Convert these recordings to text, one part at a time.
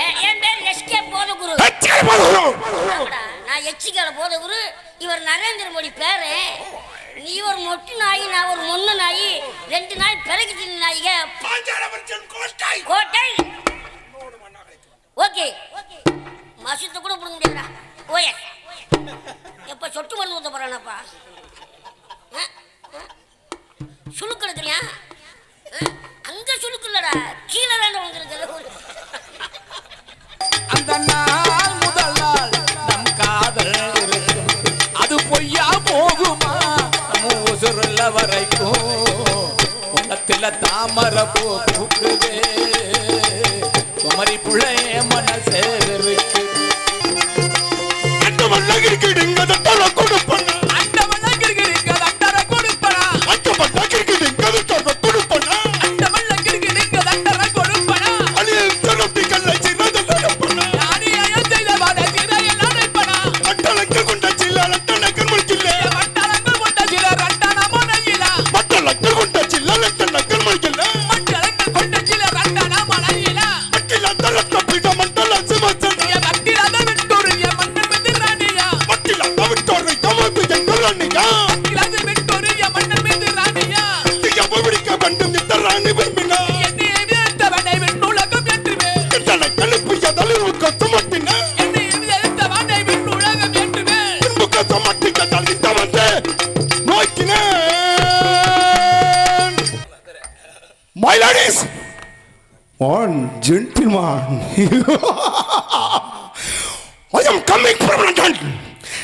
என் பேர் எஸ்கே போதகுரு. நான் எச்சிக்கால போதகுரு. இவர் நரேந்திர மோடி பேரு. நீ ஒரு மொட்டு நாய், நான் ஒரு மொன்ன நாய். 2 நாய் பிறகு தின்ன நாய்க. கோட்டை. ஓகே மசூத்த கூட புடுங்க முடியாதா? ஓயே எப்ப சொட்டு மருந்து ஊத்த போறானப்பா? சுழுக்கு எடுக்கிறியா? அங்க சுழுக்கு இல்லடா, கீழே தானே வந்துருக்கு. அந்த நாள் முதல் நாள் நம் காதல் அது பொய்யா போகுமா? மூசுருள்ள வரைக்கும் உலகத்துல தாமரை பூ பூக்குதே. குமரி புள்ளைய மனசே இருக்கு. My ladies, one gentleman, I am coming from London.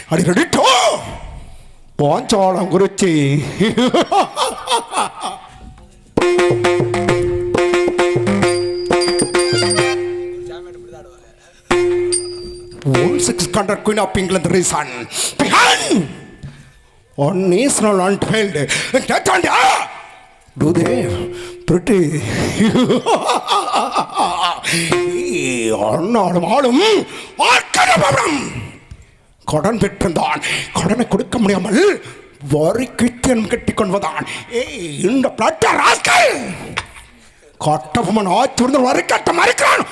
Are you ready to? Ponchalam Guruchi. One 600 Queen of England reason behind on national unveiled. Get on the do they pretty ஆனாலும் ஆளும் கடன் பெற்றிருந்தான். கடனை கொடுக்க முடியாமல் வரி கிறிஸ்டியன் கட்டி கொள்வதான். இந்த platter rascal Kattabomman ஆச்சு வரி கட்ட மறுக்கிறான்.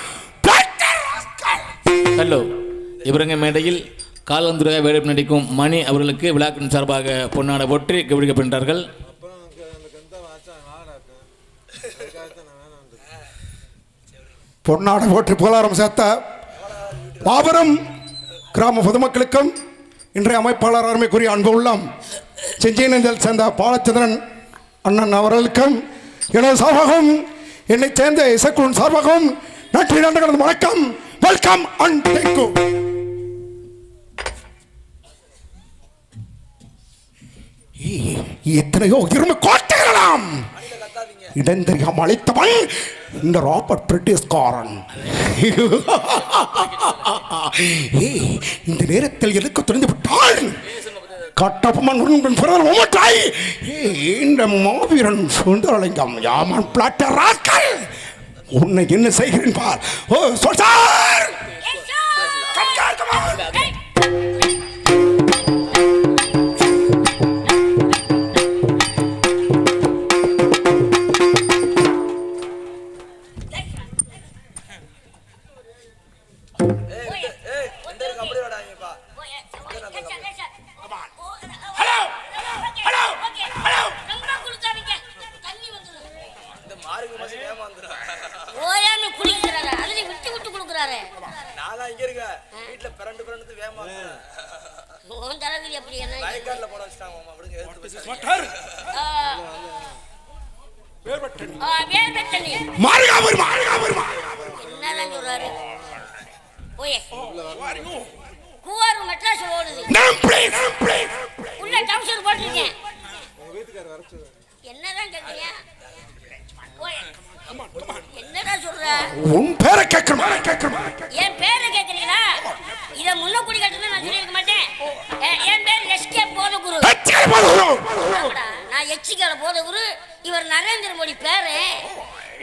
ஹலோ, இவரங்க மேடையில் காலந்துரையாக வேலைப்பு நடிக்கும் மணி அவர்களுக்கு விழாக்கின் சார்பாக பொன்னாடை போற்றி கௌரவிக்கப்படுகிறார்கள். பொன்னாடை போற்றி புகழாரம் சேர்த்த மாபெரும் கிராம பொதுமக்களுக்கும் இன்றைய அமைப்பாளர் அருமைக்குரிய அன்பு உள்ளம் செஞ்சியில் சேர்ந்த பாலச்சந்திரன் அண்ணன் அவர்களுக்கும் எனது சார்பாகவும் என்னை சேர்ந்த இசைக்குழு சார்பாகவும் நன்றி நன்றி வணக்கம். Welcome and thank you. எத்தனையோ இரும்பு கோட்டைகளாம் இடந்தெரியாம அழைத்தவன் இந்த ராபர்ட் பிரிட்டிஷ்காரன். இந்த நேரத்தில் எதுக்கு தெரிந்து விட்டால் கட்டபொம்மன் இந்த மாவீரன் சுந்தரலிங்கம் யாமன் பிளாட்டர் ராஸ்கல் உன்னை என்ன செய்கிறேன் பார். ஓ சொல்சார் என்னடா சொல்ற? உன் பேரை கேட்கணும். என் பேரை கேட்கறீங்களா? இத முன்ன குடி கட்டணும் நான் சொல்லிருக்க மாட்டேன். என் பேர் எஸ்கே போதகுரு. நான் எச்சிக்கால போதகுரு. இவர் நரேந்திர மோடி பேரு.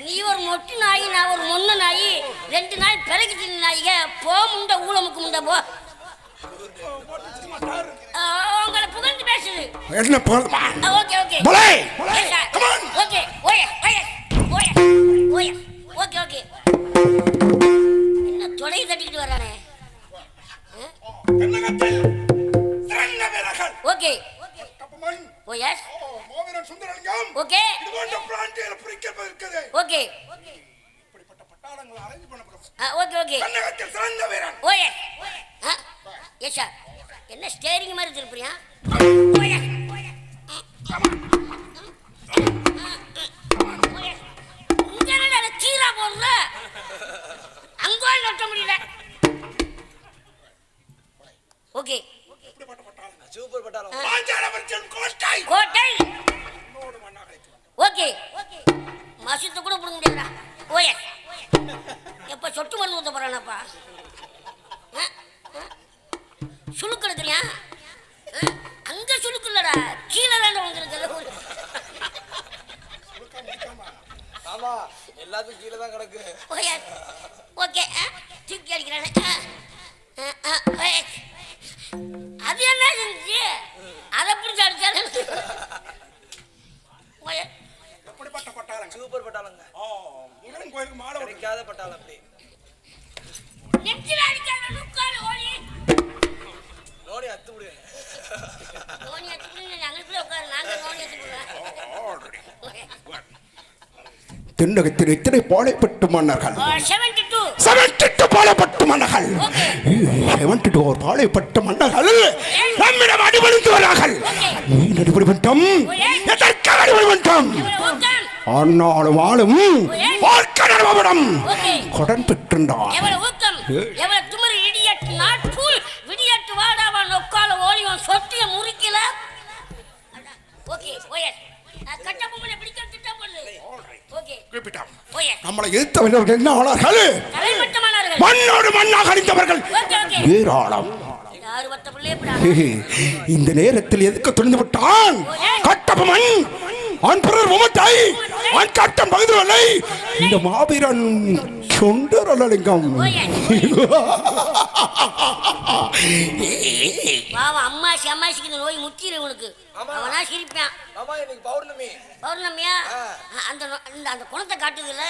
நீ ஒரு மொட்டு நாய், நான் ஒரு மொன்ன நாய். 2 நாய் பிறகு தின்ன நாய்க. போ முண்ட ஊழமுக்கு முண்ட போ. உங்களை புகழ்ந்து பேசுது. என்ன புகழ்மா? Okay okay. போலே. ஓகே ஓயே ஓயே ஓயே ஓயே ஓகே ஓகே. என்ன தென்னகத்தில் சிறந்த வீரர்கள். ஓகே. கட்டபொம்மன். Oh yes. மாவீரன் சுந்தரலிங்கம். ஓகே. இது போன்ற பிராந்தியத்தில் பிரிக்கப்பட்டிருக்கிறது. ஓகே. இப்படிப்பட்ட பட்டாளங்களை அரேஞ்ச் பண்ணப்படும். Okay okay. தென்னகத்தில் சிறந்த வீரன். Oh yes. Yes sir. என்ன ஸ்டேரிங் மாதிரி திருப்பியா? ஓ எஸ். கீழா போடுற அங்கோல் நட்ட முடியல. ஓகே. இப்படிப்பட்ட பட்டாளங்கள். சூப்பர் பட்டாளம். பாஞ்சாலவர்ஜன் கோட்டை. கோட்டை. நோடு மண்ணாக இருக்கிறது. ஓகே. மசித்த கூட புடுங்க முடியாதா? ஓ எஸ். எப்ப சொட்டு மருந்து ஊத்த போறானப்பா? சுளுக்கு எடுக்கிறியா? அங்க சுளுக்கு இல்லடா, கீழே தானே வந்துருக்குது. ஆமா, எல்லாத்துக்கும் கீழே தான் கிடக்கு. ஓகே. தூக்கி அடிக்கிறானே. அது என்ன செஞ்சு அதை பிடிச்சி அடிச்சாரு. எப்படிப்பட்ட பட்டாளங்கள். சூப்பர் பட்டாளங்க. முருகன் கோயிலுக்கு மாலை கிடைக்காத பட்டாளம் அப்படி. நெத்தில அடிச்சாரு நுக்கால ஓடி. நோடி அத்து முடியும். நோனி அத்துக்குள்ள அங்கக்குள்ள உட்காரு, நாங்க நோனி அத்துக்குறோம். தென்னகத்தில் எத்தனை பாளையப்பட்டு மன்னர்கள்? 72. 72 பாளையப்பட்டு மன்னர்கள். 72 பாளையப்பட்டு மன்னர்கள் நம்மிடம் அடிபணிந்து வரார்கள். ஏன் அடிபணிவிட்டோம்? எதற்காக அடிபணிவிட்டோம்? ஆனாலும் ஆளும் பார்க்க நடவடம் கடன் பெற்றிருந்தார். எவ்வளவு ஊக்கம், எவ்வளவு துமரு இடியட் நாட்புல் விடியட் வாடாவா நொக்கால ஓலிவன் சொட்டிய முறிக்கல. Okay oh yes. கட்டபொம்மனை பிடிக்க திட்டம் பண்ணு. ஓகே. குறிப்பிட்டாம். ஓஎஸ். நம்மளை எதிர்த்தவர்கள் என்ன ஆனார்கள்? தலைமட்டமானார்கள். மண்ணோடு மண்ணாக அழிந்தவர்கள் ஓகே ஓகே. ஏராளம். யாரு வத்த புள்ளே படா. இந்த நேரத்தில் எதுக்கு துணிந்து விட்டான் கட்டபொம்மன்? அவன் பிறர் உமத்தை அவன் கட்டம் பகுதிவல்லை. இந்த மாபீரன் சுந்தரலிங்கம். பாவம் அம்மாசி அம்மாசிக்கு இந்த நோய் முத்திரு உனக்கு. அவனா சிரிப்பான். ஆமா, இன்னைக்கு பௌர்ணமி. பௌர்ணமியா? அந்த அந்த குணத்தை காட்டுதுல்ல.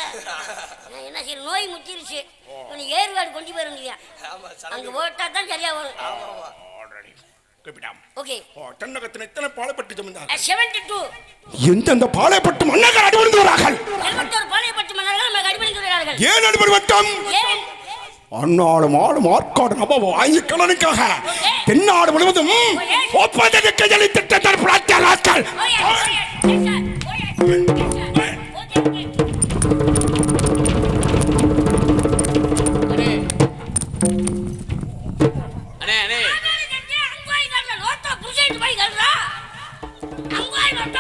என்ன சரி நோய் முத்திருச்சு. நீ ஏறுவாடு கொண்டு போயிட முடியா? ஆமா, அங்க போட்டா தான் சரியா வரும். ஆமா. ஓகே. தென்னகத்தில் எத்தனை பாளையப்பட்டு ஜமீன்தார்? 72. எந்தெந்த பாளையப்பட்டு மன்னர்கள் அடிபணிந்து வரார்கள்? 71 பாளையப்பட்டு மன்னர்கள் நமக்கு அடிபணிந்து வருகிறார்கள். ஏன் அடிபணிவட்டம்? ஏன்? அந்நாடும் ஆளும் ஆற்காடு நப வாங்கி கடனுக்காக தென்னாடு முழுவதும் ஒப்பந்த கையளி திட்டத்தால் பிரார்த்தியார்கள். அண்ணே அண்ணே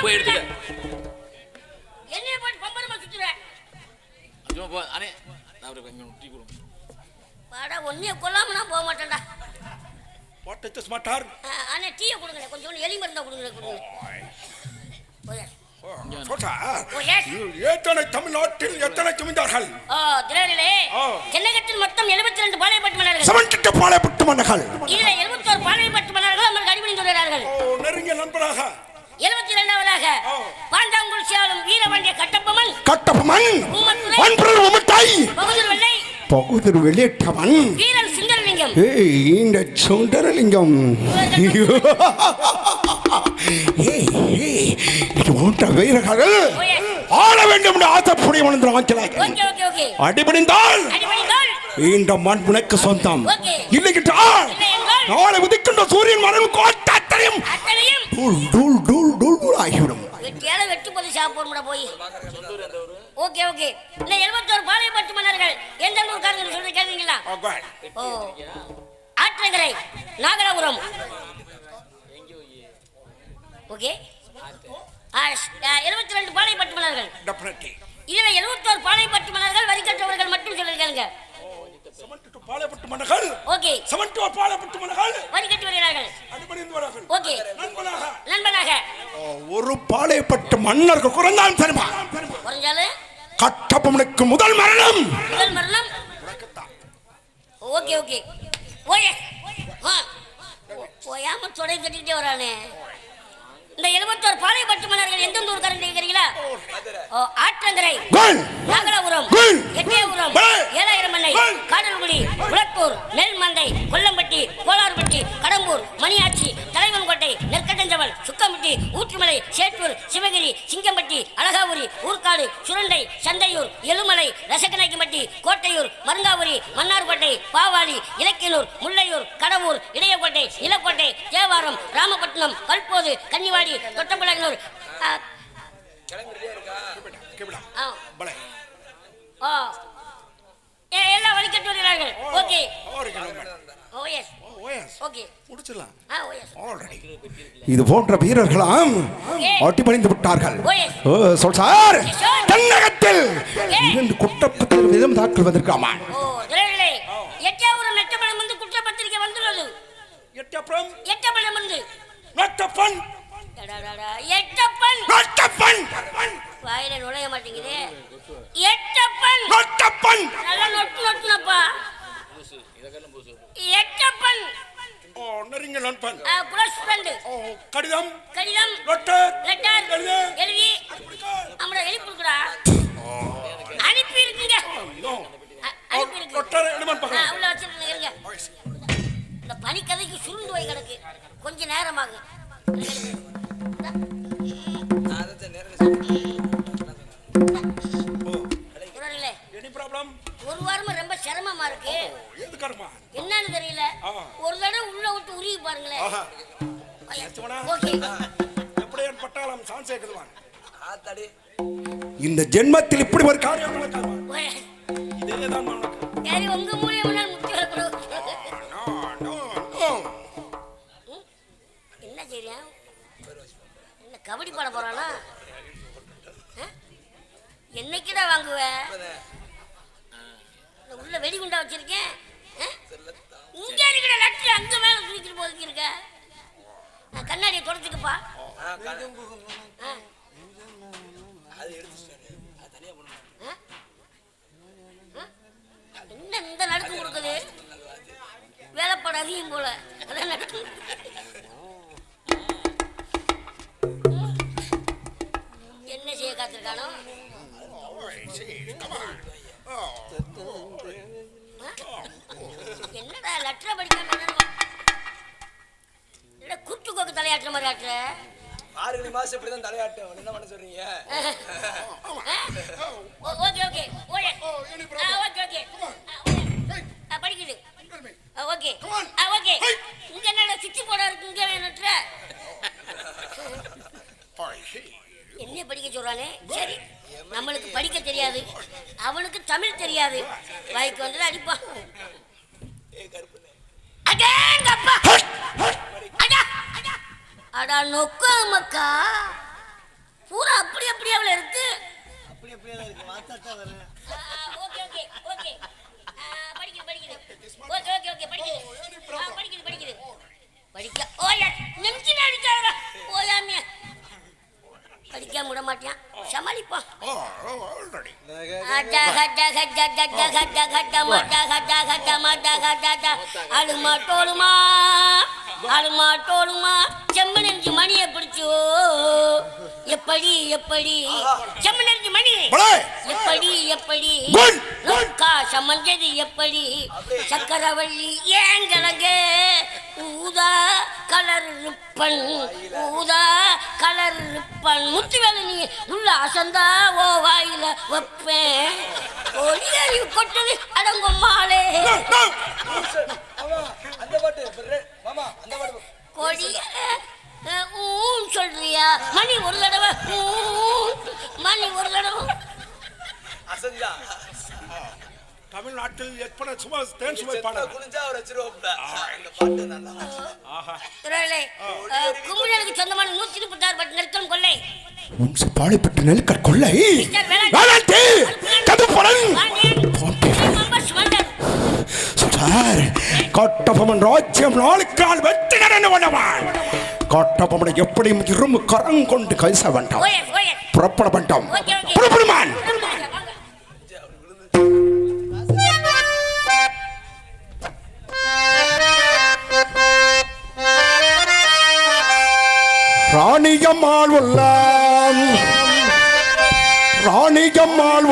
போய் எடுத்துக்க. என்னைய போட்டு பம்பரமா சுத்துறேன். சும்மா போ அண்ணே. நான் ஒரு கொஞ்சம் டீ குடு. வாடா ஒன்னிய கொல்லாம நான் போக மாட்டேன்டா. வாட் இஸ் மாட்டார்? அண்ணே டீயை கொடுங்க, கொஞ்சம் எலி மருந்தா கொடுங்க. சொல்றா. ஓ எஸ். எத்தனை தமிழ்நாட்டில் எத்தனை ஜமீன்தார்கள்? திரேரிலே தென்னகத்தில் மொத்தம் 72 பாளையப்பட்டு மன்னர்கள். 72 பாளையப்பட்டு மன்னர்கள். இதுல 71 பாளையப்பட்டு மன்னர்கள் நமக்கு அடிபணிந்து வருகிறார்கள். நெருங்கிய நண்பராக 72வதாக பாண்டாங்குள் சேலம் வீரபாண்டிய கட்டபொம்மன். கட்டபொம்மன் அன்பர் உமத்தை பகுதிர் வெள்ளை பகுதிர் வெளியிட்டவன் வீரன் சுந்தரலிங்கம். இந்த சுந்தரலிங்கம் இது போன்ற வீரர்கள் ஆள வேண்டும் என்று ஆசைப்படிய அடிபணிந்தால் இந்த மண் உனக்கு சொந்தம். இல்லை என்றால் நாளை உதிக்கின்ற சூரியன் மரணம் கோட்டத்தையும் ஆகிவிடும். வெட்டு போது சாப்பிட போய். Okay okay. இந்த 71 பாளையப்பட்டு மன்னர்கள் எந்த ஊர்காரங்க சொல்லி கேட்குறீங்களா? ஓ ஆற்றங்கரை நாகலாபுரம். ஓகே. 72 பாளையப்பட்டு மன்னர்கள். இதுல 71 பாளையப்பட்டு மன்னர்கள் வரி கற்றவர்கள் மட்டும் சொல்லிருக்காங்க. 72 பாளையப்பட்டு மன்னர்கள். ஓகே. 72 பாளையப்பட்டு மன்னர்கள் வரி கட்டி வருகிறார்கள். ஓகே. நண்பனாக ஒரு பாளையப்பட்டு மன்னர்கள் குறைந்தான் தெரியுமா? குறைஞ்சாலும் கட்டபொம்மனுக்கு முதல் மரணம். Okay okay. ஓயே ஓயாம தொடை கட்டிக்கிட்டே வரானே. இந்த 71 பாளையப்பட்டு மன்னர்கள் எந்தெந்த ஊர்காரங்க கேட்கிறீங்களா? ஆற்றங்கரை நாகலாபுரம் எட்டயபுரம் ஏழாயிரம் மண்ணை காடல்குடி உலத்தூர் நெல்மந்தை கொல்லம்பட்டி கோளாறுபட்டி ஊற்றுமலை, சேட்டூர், சிவகிரி, சிங்கம்பட்டி, அழகாபுரி, ஊர்காடு, சுரண்டை, சந்தையூர், எழுமலை, ரசக்கநாயக்கம்பட்டி, கோட்டையூர், மருங்காபுரி, மன்னார்பேட்டை, பாவாளி, இலக்கியனூர், முல்லையூர், கடவூர், இடையக்கோட்டை, நிலக்கோட்டை, தேவாரம், ராமபட்டினம், கல்போது, கன்னிவாடி, தொட்டம்பலங்கனூர். எல்லாம் வழிகட்டு வருகிறார்கள். ஓகே இது போன்ற வீரர்களாம் அடிபணிந்து விட்டார்கள். சார், தென்னகத்தில் இரண்டு குற்றப்பத்திரிகை விதம் தாக்கல் வந்திருக்காமா? எட்டாபுரம் எட்டப்படம் வந்து குற்றப்பத்திரிகை வந்துள்ளது. எட்டப்படம் வந்து எட்டப்பன் வாயில நுழைய மாட்டேங்குது. எட்டப்பன் நல்லா நொட்டு நொட்டுனப்பா. எட்டப்பன் கடிதம் எழுதி நம்மள எழுதி கொடுக்குறா. அனுப்பி இருக்குங்க. உள்ள வச்சிருக்க. இந்த பனிக்கதைக்கு சுருண்டு போய் கிடக்கு. கொஞ்ச நேரமாகும். ஒரு வாரமா ரொம்ப சிரமமா இருக்கு. என்னன்னு தெரியல. ஒரு தடவை உள்ள விட்டு உருகி பாருங்களேன். இந்த ஜென்மத்தில் இப்படி ஒரு காரியம் உங்க மூலியமா முக்கிய என்ன செய்யா? என்ன கபடி பாட போறானா? என்னைக்குடா வாங்குவ? உள்ள வெடிகுண்டா வச்சிருக்கேன். இங்க இருக்கிற லட்டு அங்க மேல தூக்கிட்டு போதுக்கு இருக்க. கண்ணாடியை தொடச்சுக்கப்பா. என்ன இந்த நடுக்கு கொடுக்குது? வேலைப்பாடு அதிகம் போல. அதான் நடுக்கு. என்ன செய்ய காத்திருக்கானோ? என்னடா லெட்டரை படிக்காம குட்டு கோக்கு தலையாட்டுற மாதிரி ஆட்டுற? 6 மாசம் இப்படிதான் தலையாட்டும். என்ன பண்ண சொல்றீங்க? ஓகே ஓகே ஓகே ஓகே படிக்குது. Okay okay. இங்க என்னடா சுத்தி போட இருக்கு? இங்க லெட்டர என்ன படிக்க சொல்றானே? சரி, நம்மளுக்கு படிக்க தெரியாது, அவனுக்கு தமிழ் தெரியாது. வாய்க்கு வந்து அடிப்பான். அடா நொக்கா மக்கா பூரா அப்படி அப்படியே அவள இருக்கு. அப்படி அப்படியே இருக்கு. வாத்தாட்டா வர. Okay okay okay. படிக்குது. ஓகே ஓகே ஓகே படிக்குது. படிக்க ஓயா நெஞ்சில அடிச்சாங்க. ஓயாமே படிக்காம விட மாட்டான். சமாளிப்பான். அழுமாட்டோளுமா செம்மனெஞ்சு மணியை பிடிச்சோ. எப்படி செம்மனெஞ்சு மணி எப்படி சமஞ்சது எப்படி? சக்கரவள்ளி ஏங்கலங்க ஊதா கலர் ரிப்பன் முத்துவேல நீ உள்ள அசந்தா ஓ வாயில வைப்பேன். ஒளியறி கொட்டது அடங்கும் மாலே. கொடிய சொல்றியா? மணி ஒரு தடவை தமிழ்நாட்டில் எத்தனை சும்மா தேன் சுவை பாடல் கும்பலுக்கு சொந்தமான 136 பட்டு நெற்கல் கொள்ளை பாடிப்பட்ட நெல்கற் கொள்ளை கட்டபொம்மன் ராஜ்யம் நாளுக்கு நாள் வெற்றி நடந்து கொண்டவன். கட்டபொம்மனை எப்படியும் இரும்பு கரம் கொண்டு கைச வேண்டாம். புறப்பட வேண்டாம். புறப்படுமான். ராணியம்மாள்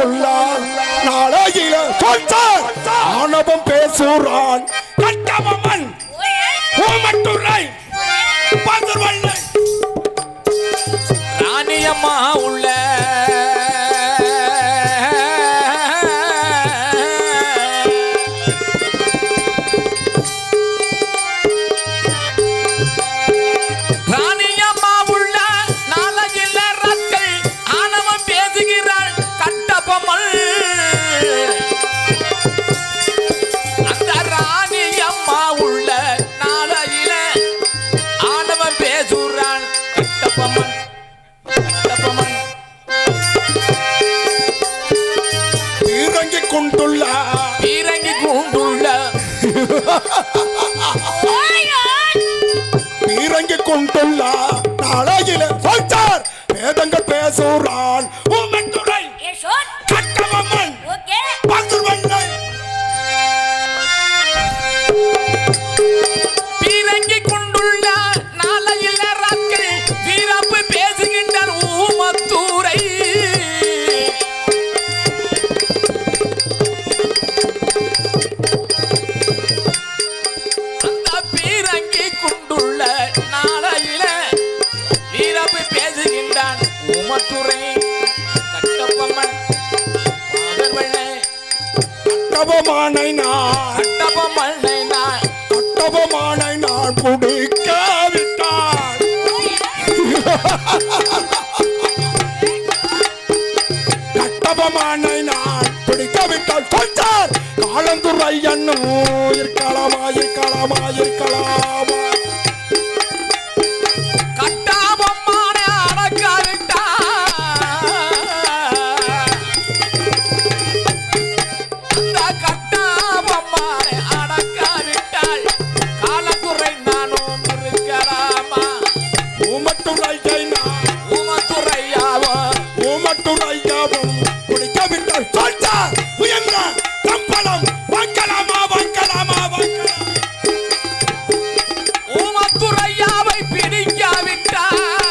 உள்ளான் நாளையில சொல்றான். ஆணவம் பேசுறான் கட்டபொம்மன். ஓமட்டுரை பதுர்வல்லை பீரங்கி கொண்டுள்ள நாளையில சொல்றார் வேதங்கள் பேசுறான் உமத்துறை கட்டவம்மன் பங்குவண்ணை பீரங்கி கொண்டுள்ள நாளையில் ராக்கள் வீரப்பு பேசுகின்றார் ஊமத்தூரை அந்த பீரங்கி கொண்டுள்ள நாளையில வீரப்பு பேசுகின்றான் ஊமத்தூரை கட்டப்பம்மன் பாதர்வண்ணை கட்டபமானை நான் கட்டப்பம்மனை நான் கட்டபமானை நான் பிடிக்காவிட்டான் கட்டபமானை நான் பிடிக்காவிட்டால் சொல்றார் காலந்துரை என்னும் இருக்கலாமா இருக்கலாமா இருக்கலாமா கட்டாபம்மான அடக்காவிட்டா அந்த கட்டாபம்மான அடக்காவிட்டால் காலத்துறை நானும் இருக்கலாமா ஊமத்துறையை நான் உமத்துறையாவும் ஊமத்துறையாவும் பிடிக்காவிட்டால் சொல்றார் உயர்ந்த கம்பளம் வாங்கலாமா வாங்கலாமா வாங்கலாம் உமத்துறையாவை பிடிக்காவிட்டால்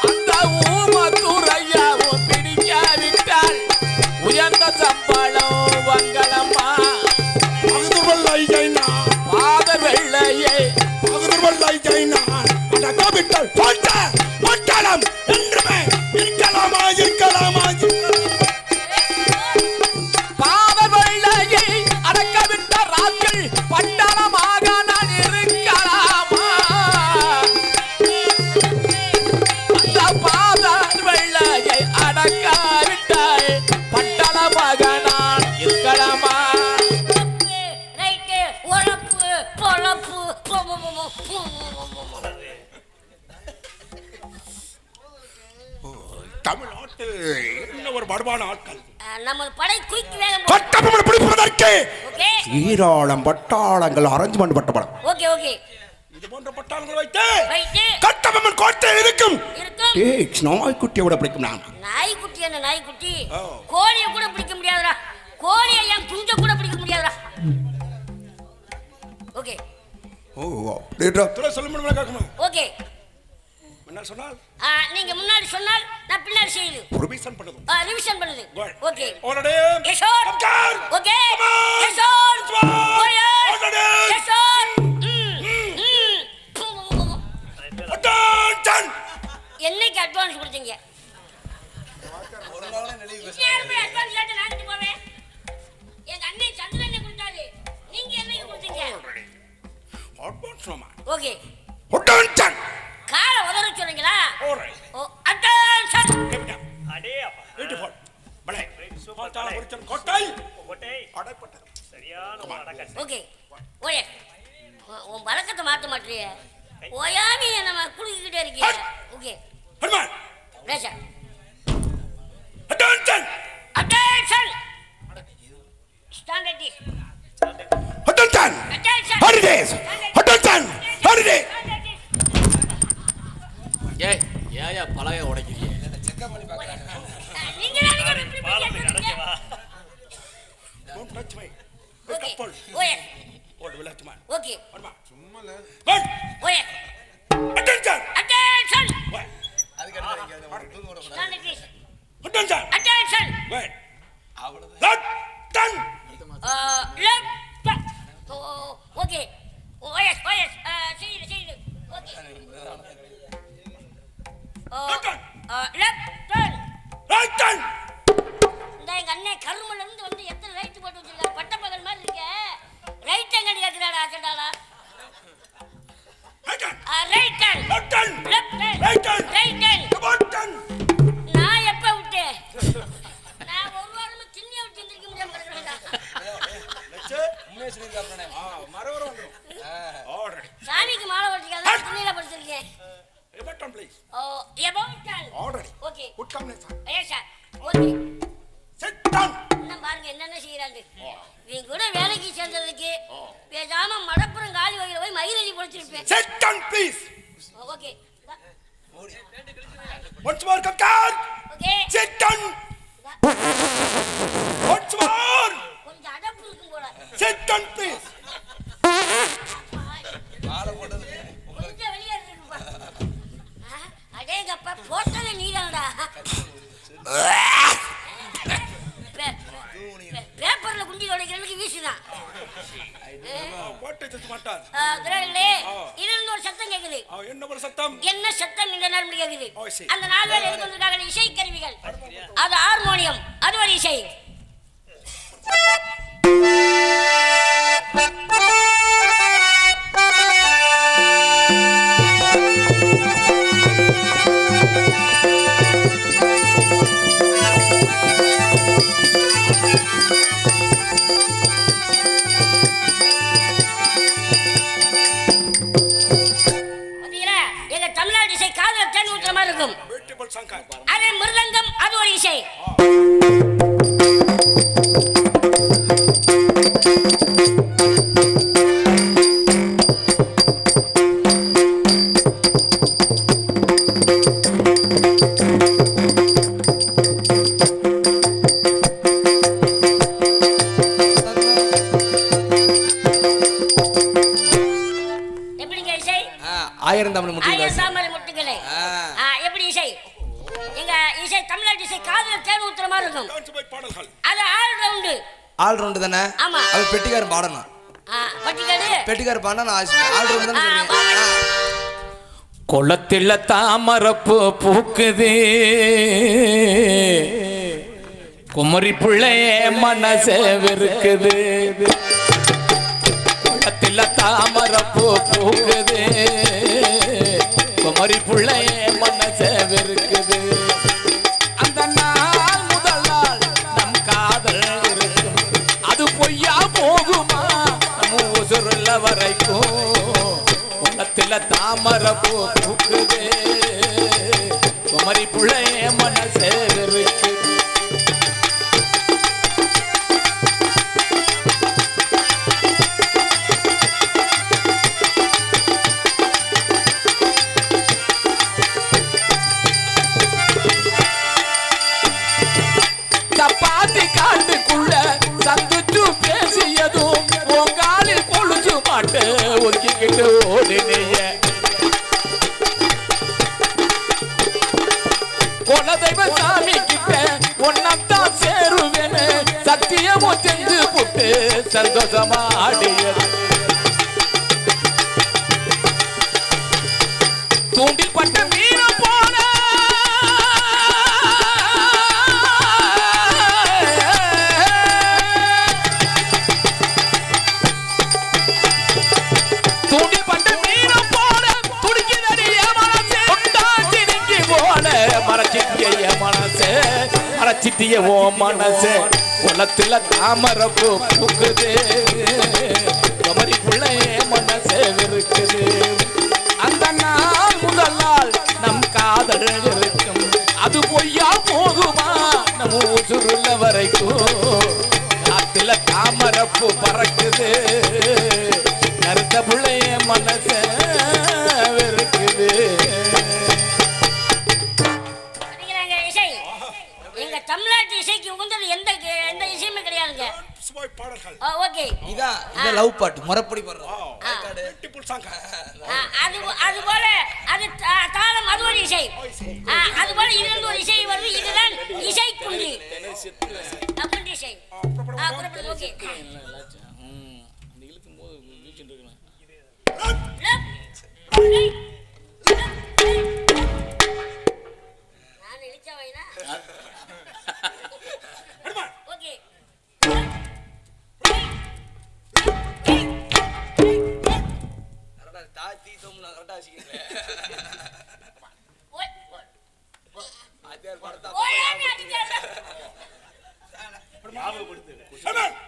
அந்த ஊமத்துறையாவும் பிடிக்காவிட்டால் உயர்ந்த சம்பளம் வங்கலம்மா பகுதிர்வல்லையை நான் பாத வெள்ளையே பகுதிர்வல்லையை நான் அடக்காவிட்டால் சொல்றார் மட்டளம் என்றுமே இருக்கலாமா இருக்கலாமா பாத வெள்ளையை அடக்கவிட்ட ராக்கள் பட்டணமாக நான் இருக்கலாமா அந்த பாத வெள்ளையை அடக்காவிட்டால் பட்டணமாக நான் இருக்கலாமா ரைட்டு உழப்பு பொழப்பு தமிழ்நாட்டில் என்ன ஒரு படுபான ஆட்கள் நம்ம படை குயிக் வேகம் பட்டபம் பிடிப்பதற்கு ஓகே ஈராளம் பட்டாளங்கள் அரேஞ்ச்மெண்ட் பட்டபடம் ஓகே ஓகே இது போன்ற பட்டாளங்கள் வைத்து ரைட்டு கட்டபொம்மன் கோட்டை இருக்கும் இருக்கும் நாய்க்குட்டியை விட பிடிக்கும் நான் நாய்க்குட்டி என்ன நாய்க்குட்டி ஓ. கோழியை கூட பிடிக்க முடியாதுடா கோழியை என் குஞ்ச கூட பிடிக்க முடியாதுடா ஓகே ஓ அப்படின்ற சொல்ல முடியுமா கேட்கணும் ஓகே என்ன சொன்னால் நீங்க முன்னாடி சொன்னால் நான் பின்னாடி செய்யுது ரிவிஷன் பண்ணுது ரிவிஷன் பண்ணுது Good. ஓகே ஆல்ரெடி கிஷோர் கம்கார் okay Come on. Kishore Come on. ஓயர் Already. கிஷோர் அட்டென்ஷன் என்னைக்கு அட்வான்ஸ் கொடுத்தீங்க ஒரு நாள் நெளிவு பேச யாருமே அட்வான்ஸ் கேட்டு நாங்கிட்டு போவேன் எங்க அண்ணன் சந்திரனை கொடுத்தாரு நீங்க என்னைக்கு கொடுத்தீங்க அட்வான்ஸ் நாமா ஓகே அட்டென்ஷன் காலை உதற சொல்றீங்களா ஆல்ரைட் ஓ அட்டென்ஷன் கேப்டா அடே அப்பா பியூட்டிஃபுல் பலே சூப்பர் கோட்டை பலே. ஒருத்தன் கோட்டை கோட்டை அடைப்பட்ட சரியான ஒரு அடக்கட்டை ஓகே ஓயே உன் பழக்கத்தை மாற்ற மாட்டிய ஓயாமி நம்ம குளிக்கிட்டே இருக்கீங்க ஓகே ஹனுமான் ரேஷா attention attention stand at ease attention attention holidays attention holiday ஏய் ஏயா பழைய உடைக்கிறீங்க செக்அப் பண்ணி பார்க்கறாங்க. நீங்க தான் இப்படி பாலத்துக்கு பண்ணீங்க அடக்கவா டோன்ட் டச் மீ ஓகே ஓயே old village man okay Hanuman சும்மால குட் ஓயே அட்டென்ஷன் அட்டென்ஷன் அதுக்கு என்ன இங்க வந்து தூங்க விட கூடாது. Stand at ease attention attention wait அவ்வளவுதான். லெஃப்ட் டன் லெஃப்ட் ஓகே ஓயே ஓயே செய்யுது okay left turn right turn இந்த எங்க அண்ணன் கருமல இருந்து வந்து எத்தனை ரைட் போட்டு வச்சிருக்காரு பட்டப்பகல் மாதிரி இருக்க ரைட் எங்கடி கேக்குறாடா ஆச்சண்டாளா right turn right turn left turn left turn right turn right turn left turn நான் எப்ப விட்டேன் நான் ஒரு வாரமா திண்ணிய விட்டு எந்திரிக்க முடியாம கிடக்குறேன்டா லெச்சு உண்மையை சொல்லியிருக்காப்லண்ணே. மரவர வந்துரும் ஆல்ரைட் சாமிக்கு மாலை வச்சிருக்காத திண்ணில படுத்திருக்கேன் லெஃப்ட் டன் ப்ளீஸ் ஓ about turn already okay good combination ஐயா சார் ஓகே சிட் டன் இன்னும் பாருங்க என்னென்ன செய்யறாங்க நீ கூட வேலைக்கு சேர்ந்ததுக்கு பேசாம மடப்புறம் காலி வகையில போய் மயிரலி பொழிச்சிருப்பேன். Sit down, please. Okay Once more, come down. Okay Sit down. Once more. கொஞ்சம் அடப்பு இருக்கும் போல. Sit down, please. கொஞ்சம் வெளியே இருக்குப்பா. அடேங்கப்பா போட்டல நீதான்டா. பேப்பர்ல குண்டி உடைக்கிறதுக்கு வீசுதான். What is this matter? திரளே இருந்து ஒரு சத்தம் கேக்குது. என்ன ஒரு சத்தம்? என்ன சத்தம் இந்த நேரம் கேக்குது? இசை. அந்த நாலு பேர் எதுக்கு வந்திருக்காங்க? இசை கருவிகள். அது ஹார்மோனியம், அது ஒரு இசை. எங்க தமிழ்நாடு இசை காதல் தேன் ஊத்துற மாதிரி இருக்கும். Beautiful sangkar. அது மிருதங்கம், அது ஒரு இசை. எப்படிங்க இசை? ஆயிரம் தமிழ் முட்டி ஆயிரம் தாமரை முட்டுகளே. எப்படி இசை? எங்க இசை தமிழ்நாட்டு இசை காதல் தேன் ஊத்துற மாதிரி இருக்கும். Dance by பாடல்கள். அது ஆல் ரவுண்டு. ஆல் ரவுண்டு தானே? ஆமா. அது பெட்டிக்காரன் பாடணும். பட்டிக்காடு பெட்டிக்காரன் பாடினா நான் ஆல் ரவுண்டு தானே சொல்றேன். குளத்தில தாமரப்பு பூக்குது குமரி பிள்ளைய மனசே வெறுக்குது குளத்தில தாமரப்பு பூக்குது குமரி பிள்ளைய மனசே வெறுக்குது அந்த நாள் முதல் நாள் நம் காதல் இருக்கும் அது பொய்யா போகுமா நம்ம உசுருள்ள வரைக்கும் குளத்தில தாமரப்பு பூக்குது குமரி பிள்ளைய மனசே வெறுக்குது சப்பாத்தி காட்டுக்குள்ள சந்துச்சு பேசியதும் உங்காலில் பொழுது மாட்டு ஒதுக்கிக்கிட்டு ஓடினீங்க குலதெய்வ சாமி கிட்ட ஒன்னத்தான் சேருவேன்னு சத்தியமும் செஞ்சு புட்டு சந்தோஷமா ஆடியது தூண்டில் பட்ட மீன போல தூண்டில் பட்ட மீன போல துடிக்குதடி மனசே கொண்டாச்சி நீங்கி போல மரச்சிட்டிய மனசே மரச்சிட்டிய ஓ மனசே குளத்துல தாமரப்பு பூக்குது கமரி பிள்ளைய மனசே வெறுக்குது அந்த நாள் முதல் நாள் நம் காதல் இருக்கும் அது பொய்யா போகுமா நம்ம உசுருள்ள வரைக்கும் காத்துல தாமரப்பு பறக்குது கருத்த பிள்ளைய மனச வெறுக்குது அப்படிங்கிறாங்க இசை. எங்க தமிழ்நாட்டு இசைக்கு உகந்தது எந்த எந்த இசையுமே கிடையாதுங்க. Dance by பாடல்கள். ஓகே இதான் லவ் பாட்டு முறப்படி பாடுறோம். Beautiful sangkar. அது போல அது தாளம், அது ஒரு இசை. அது போல இருந்து ஒரு இசை வருது. இதுதான் இசை குண்டி குண்டி இசை. ஓகே நான் இழுச்சா வைனா ஓகே தாத்தி தோம்னா கரெக்டா வச்சிக்கிறேன். அதே படத்தை ஓயாம அடிக்காத.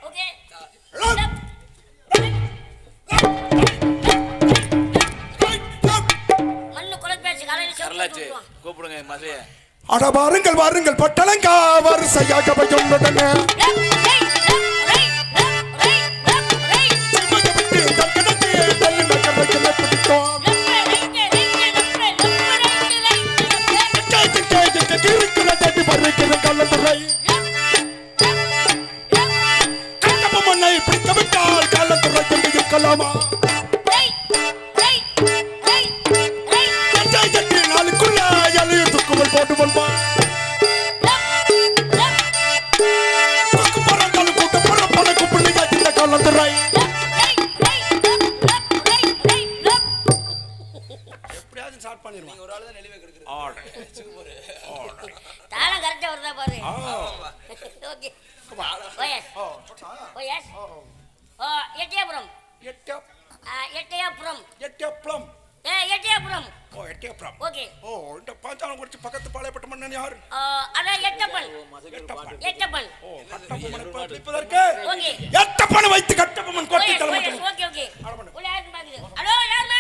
ஓகே மண்ணு குலப்பேச்சு காலையில வரலாச்சு சொல்லுவான். கூப்பிடுங்க மசைய அட வாருங்கள் வாருங்கள் பட்டலங்கா வரிசையாக பையன் லெஃப்ட் ரைட் பார்க்கலாமா ரைட் ரைட் ரைட் ரைட் கட்டை கட்டி நாளுக்குள்ள எல்லையை துக்குமல் போட்டு கொள்வா துக்கு பறந்தாலும் கூட்ட பற பணக்கு பிள்ளைங்க சின்ன காலத்துறை எப்படியாவது ஸ்டார்ட் பண்ணிடுவான் ஒரு ஆளு தான் நெளிவே கிடக்குது தாளம் கரெக்டா வருதா பாரு ஓகே ஓஎஸ் ஓஎஸ் ஓ எட்டியாபுரம் எட்டியாபுரம் எட்டியப்பளம் எட்டியாபுரம் ஓ எட்டியப்பளம் ஓகே ஓ இந்த பாஞ்சாலம் குறிச்சி பக்கத்து பாளையப்பட்ட மன்னன் யார் அதான் எட்டப்பன் எட்டப்பன் ஓ கட்டபொம்மனை பார்ப்பதற்கு ஓகே எட்டப்பனை வைத்து கட்டபொம்மன் கோட்டை ஓகே தலைமட்டம் ஓகே ஓகே உள்ள யாருக்கு பாக்குது ஹலோ யாருமா